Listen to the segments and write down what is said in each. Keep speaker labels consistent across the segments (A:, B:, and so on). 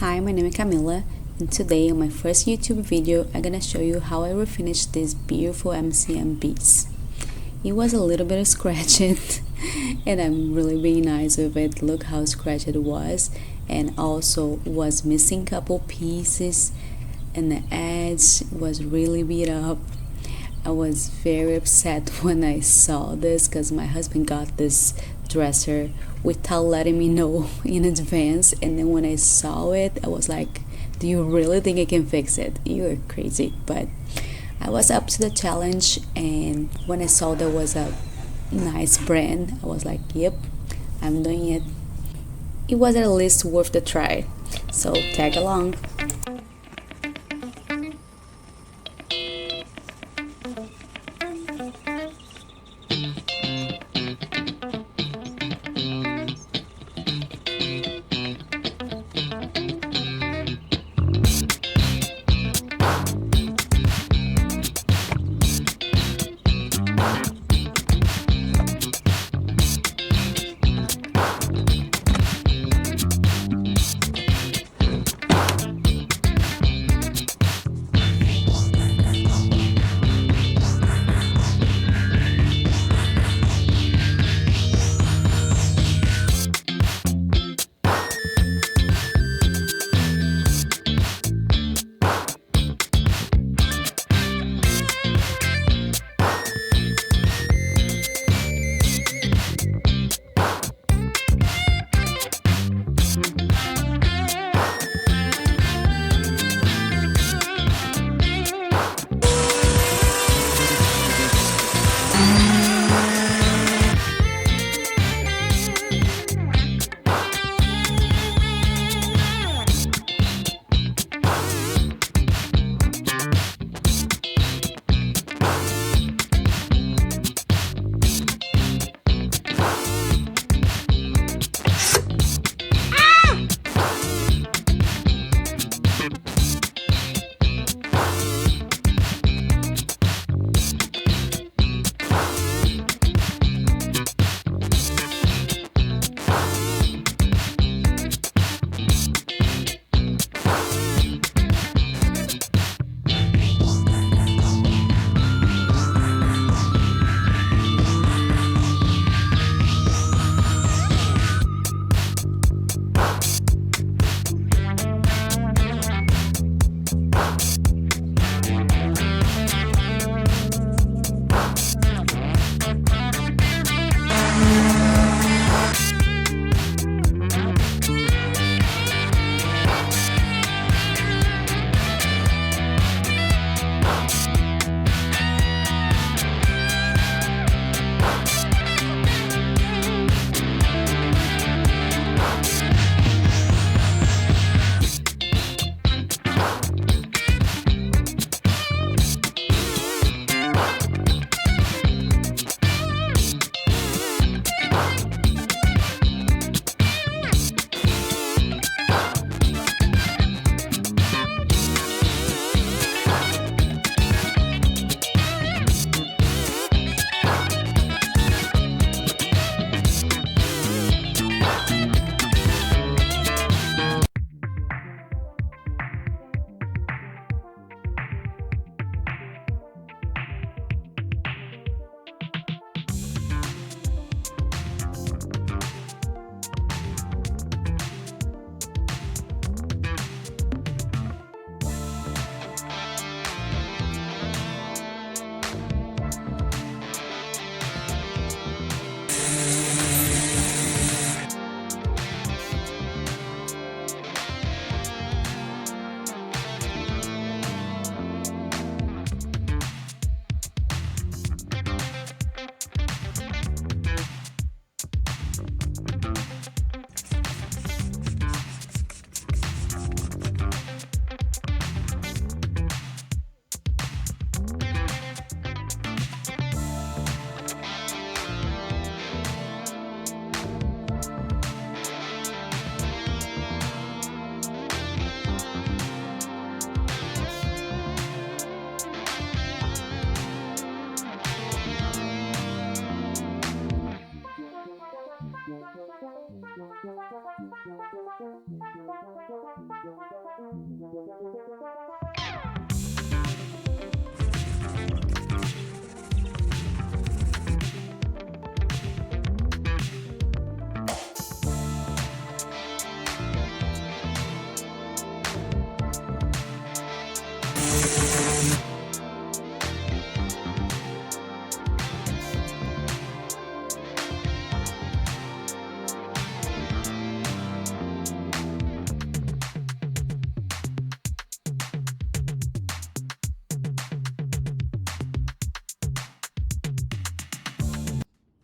A: Hi, my name is Camila, and today on my first YouTube video I'm gonna show you how I refinished this beautiful MCM piece. It was a little bit scratched and I'm really being nice with it. Look how scratched it was, and also was missing couple pieces and the edge was really beat up. I was very upset when I saw this because my husband got this dresser without letting me know in advance, and then when I saw it I was like, do you really think I can fix it? You're crazy. But I was up to the challenge, and when I saw there was a nice brand I was like, yep, I'm doing it. It was at least worth the try, so tag along.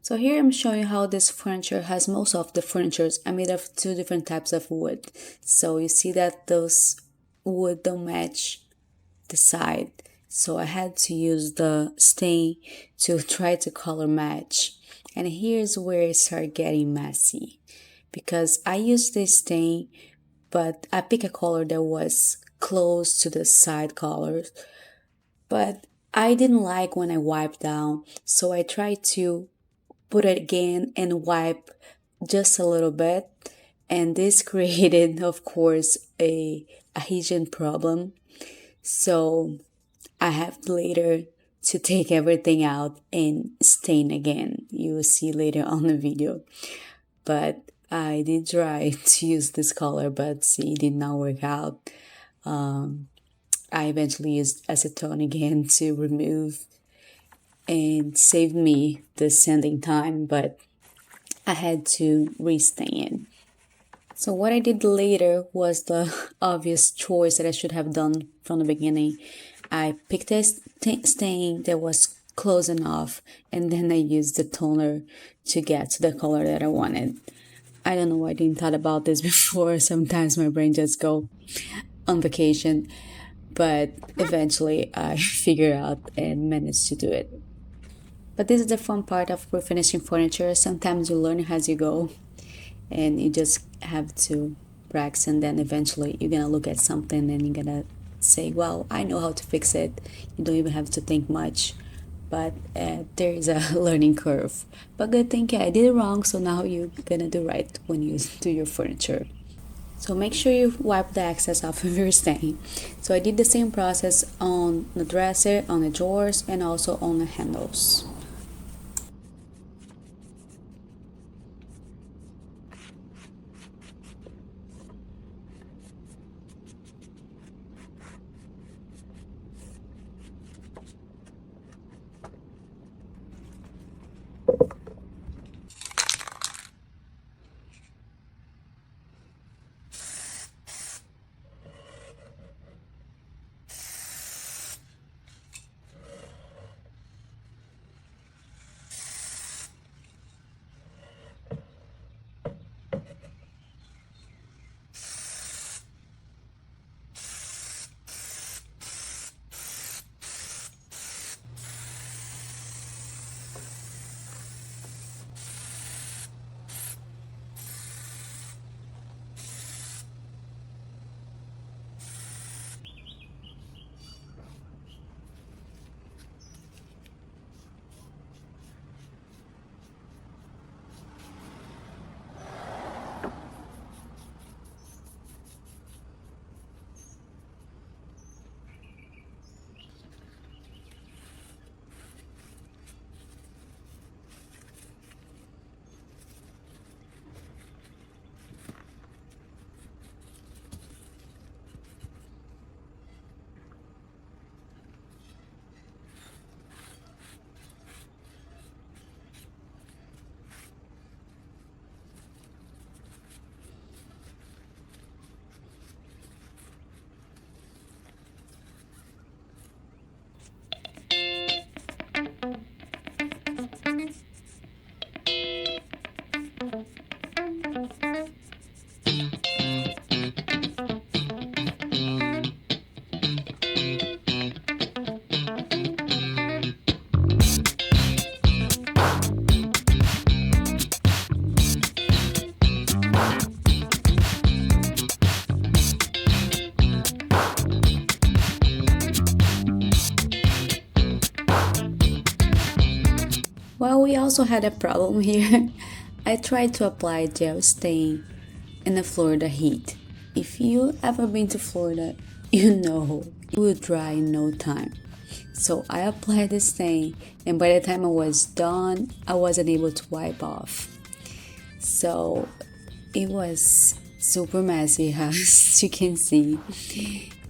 A: So here I'm showing how this furniture has most of the furnitures are made of two different types of wood. So you see that those wood don't match the side. So I had to use the stain to try to color match. And here's where it started getting messy. Because I used this stain, but I picked a color that was close to the side colors. But I didn't like when I wiped down, so I tried to put it again and wipe just a little bit. And this created, of course, a adhesion problem. So I have later to take everything out and stain again. You will see later on the video. But I did try to use this color, but see, it did not work out. I eventually used acetone again to remove and saved me the sanding time, but I had to restain it. So what I did later was the obvious choice that I should have done from the beginning. I picked a stain that was close enough, and then I used the toner to get to the color that I wanted. I don't know why I didn't thought about this before. Sometimes my brain just go on vacation, but eventually I figured out and managed to do it. But this is the fun part of refinishing furniture. Sometimes you learn as you go, and you just have to practice, and then eventually you're gonna look at something and you're gonna say, well, I know how to fix it. You don't even have to think much, but there is a learning curve. But good thing, I did it wrong, so now you're gonna do right when you do your furniture. So make sure you wipe the excess off of your stain. So I did the same process on the dresser, on the drawers, and also on the handles. Well, we also had a problem here. I tried to apply gel stain in the Florida heat. If you ever been to Florida, you know it will dry in no time. So I applied the stain, and by the time I was done, I wasn't able to wipe off. So it was super messy, as you can see.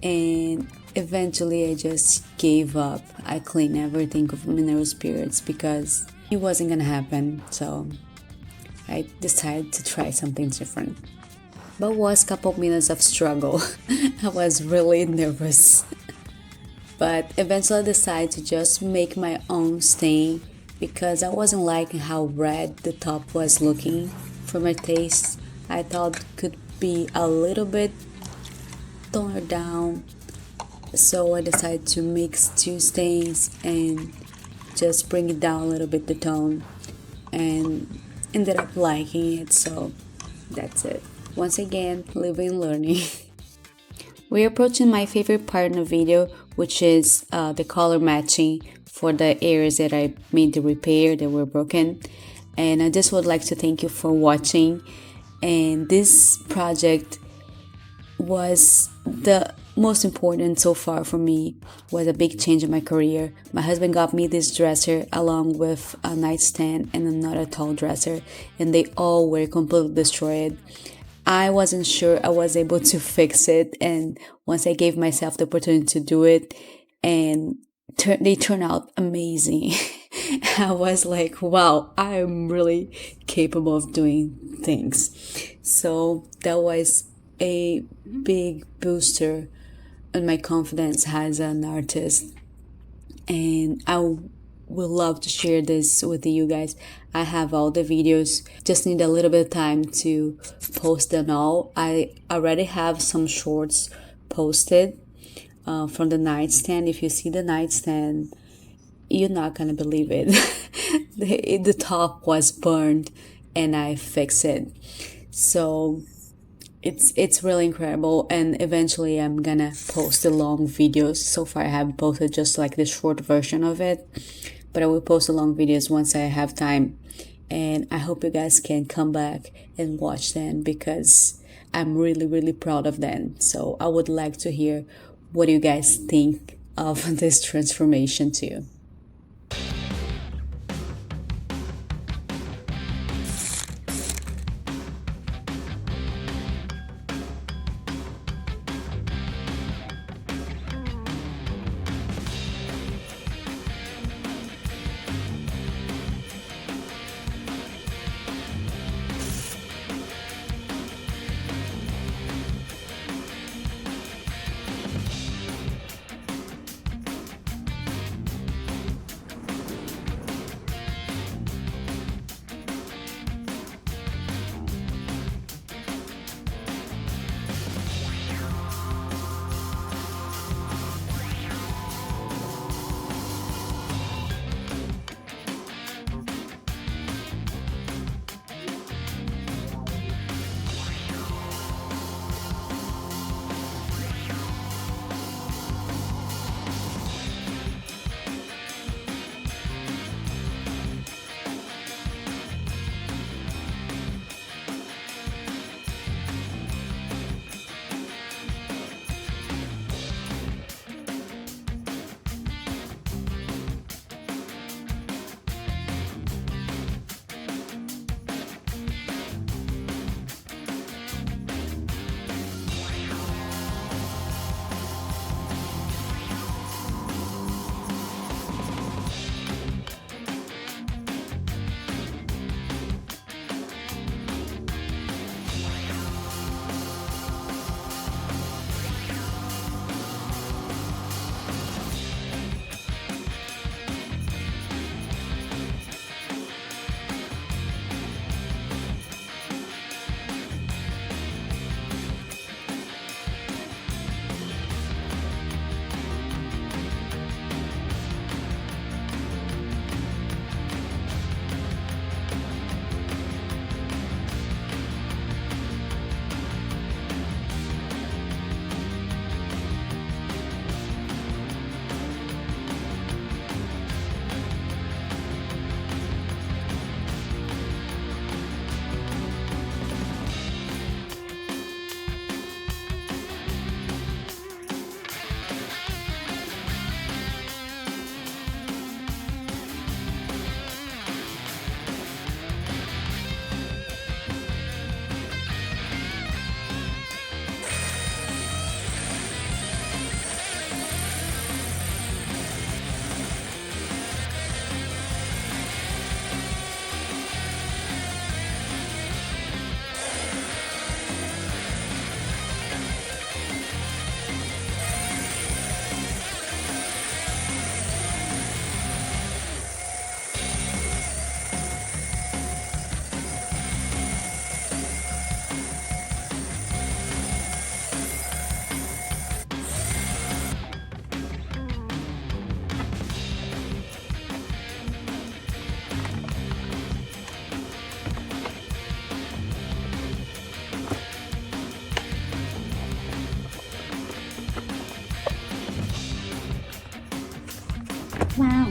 A: And eventually I just gave up. I cleaned everything with mineral spirits because it wasn't gonna happen. So I decided to try something different. But it was a couple minutes of struggle. I was really nervous. But eventually I decided to just make my own stain because I wasn't liking how red the top was looking for my taste. I thought it could be a little bit toned down, so I decided to mix two stains and just bring it down a little bit the tone, and ended up liking it. So that's it. Once again, living and learning. We're approaching my favorite part in the video, which is the color matching for the areas that I made the repair that were broken. And I just would like to thank you for watching. And this project was the most important so far for me, was a big change in my career. My husband got me this dresser along with a nightstand and another tall dresser, and they all were completely destroyed. I wasn't sure I was able to fix it, and once I gave myself the opportunity to do it, and they turned out amazing. I was like, wow, I'm really capable of doing things. So that was a big booster in my confidence as an artist, and I would love to share this with you guys. I have all the videos, just need a little bit of time to post them all. I already have some shorts posted from the nightstand. If you see the nightstand, you're not gonna believe it. The top was burned and I fixed it. So it's really incredible, and eventually I'm gonna post the long videos. So far I have posted just like the short version of it, but I will post the long videos once I have time, and I hope you guys can come back and watch them because I'm really proud of them. So I would like to hear what you guys think of this transformation too. Wow.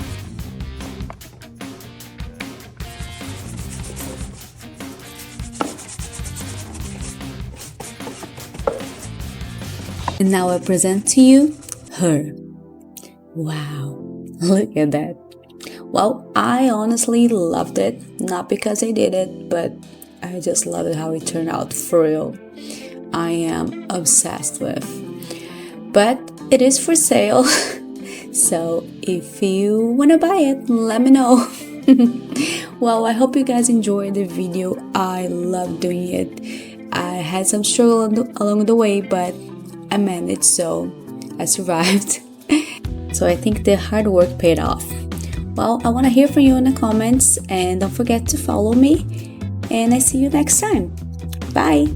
A: And now I present to you her. Wow, look at that. Well, I honestly loved it, not because I did it, but I just love it how it turned out for real. I am obsessed with. But it is for sale, so if you want to buy it, let me know. Well, I hope you guys enjoyed the video. I love doing it. I had some struggle along the way, but I managed, so I survived. So I think the hard work paid off. Well, I want to hear from you in the comments, and don't forget to follow me, and I see you next time. Bye!